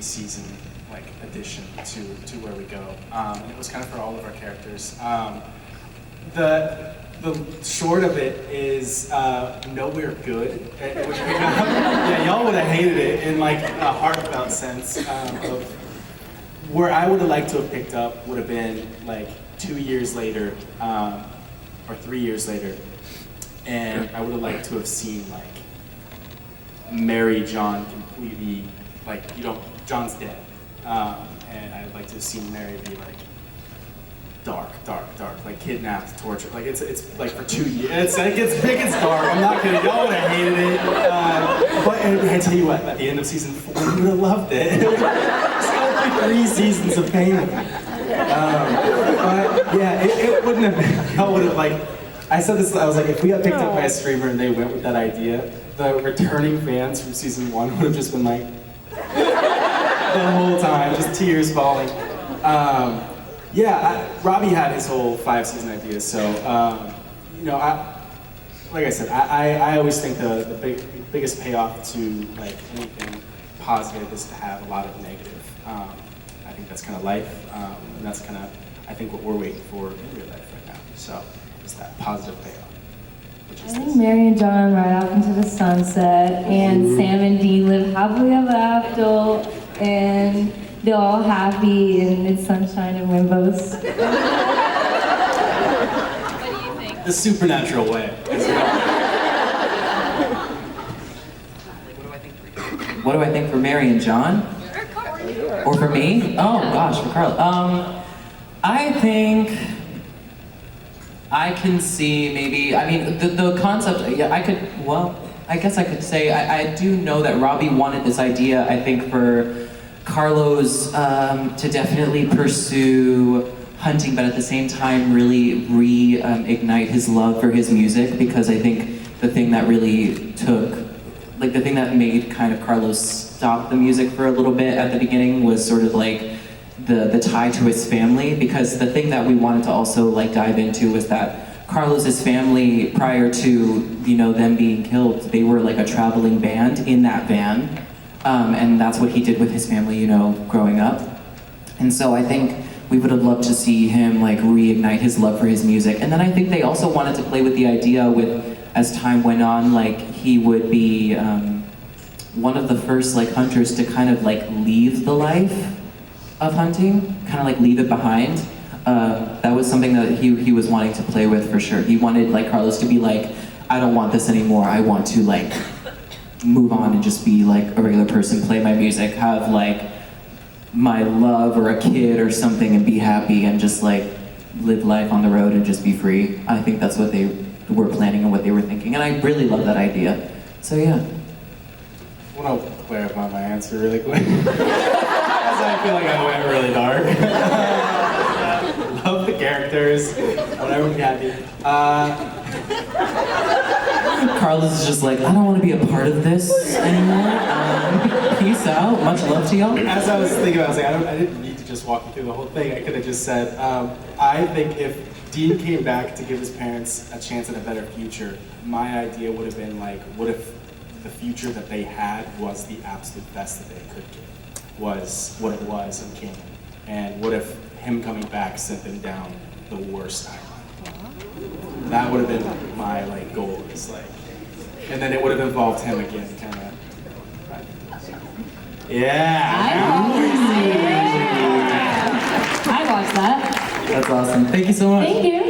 3-season like addition to where we go, and it was kind of for all of our characters. The short of it is no, we're good. Which yeah, y'all would have hated it in like a heartfelt sense of where I would have liked to have picked up would have been like 2 years later or 3 years later, and I would have liked to have seen like Mary John completely like John's dead, and I'd like to have seen Mary be like dark, like kidnapped, tortured. Like it's like for 2 years. It gets big, it's dark. I'm not kidding. Y'all would have hated it. But I tell you what, at the end of season 4, you would have loved it. It's got like 3 seasons of pain. But yeah, it wouldn't have been. Y'all would have like. I said this. I was like, if we got picked up by a streamer and they went with that idea, the returning fans from season 1 would have just been like the whole time, just tears falling. Yeah, Robbie had his whole 5-season idea, so you know, like I said, I always think the biggest payoff to like anything positive is to have a lot of negative. I think that's kind of life, and that's kind of I think what we're waiting for in real life right now. So it's that positive payoff. Which is I think Mary and John ride off into the sunset, and Sam and Dean live happily ever after, and they're all happy and it's sunshine and rainbows. What do you think? the supernatural way. What do I think for Mary and John? Or for me? Oh gosh, for Carl. I think I can see maybe, I mean, the concept, yeah, I guess I could say, I do know that Robbie wanted this idea, I think, for Carlos to definitely pursue hunting, but at the same time really reignite his love for his music, because I think the thing that really took, like the thing that made kind of Carlos stop the music for a little bit at the beginning was sort of like the tie to his family, because the thing that we wanted to also like dive into was that Carlos's family, prior to, you know, them being killed, they were like a traveling band in that van. And that's what he did with his family, you know, growing up. And so I think we would have loved to see him like reignite his love for his music. And then I think they also wanted to play with the idea with, as time went on, like he would be one of the first like hunters to kind of like leave the life of hunting, kind of like leave it behind. That was something that he was wanting to play with for sure. He wanted like Carlos to be like, I don't want this anymore. I want to like move on and just be like a regular person, play my music, have like my love or a kid or something and be happy and just like live life on the road and just be free. I think that's what they were planning and what they were thinking, and I really love that idea. So yeah. I want to clarify my answer really quick. I feel like I went really dark. Love the characters, whatever we happy. Carlos is just like, I don't want to be a part of this anymore. Peace out. Much love to y'all. As I was thinking, I was like, I didn't need to just walk you through the whole thing. I could have just said, I think if Dean came back to give his parents a chance at a better future, my idea would have been like, what if the future that they had was the absolute best that they could give, was what it was in King, and what if him coming back sent them down the worst timeline? That would have been my like goal, is like, and then it would have involved him again, kind of. Yeah. I watched that. That's awesome. Thank you so much. Thank you.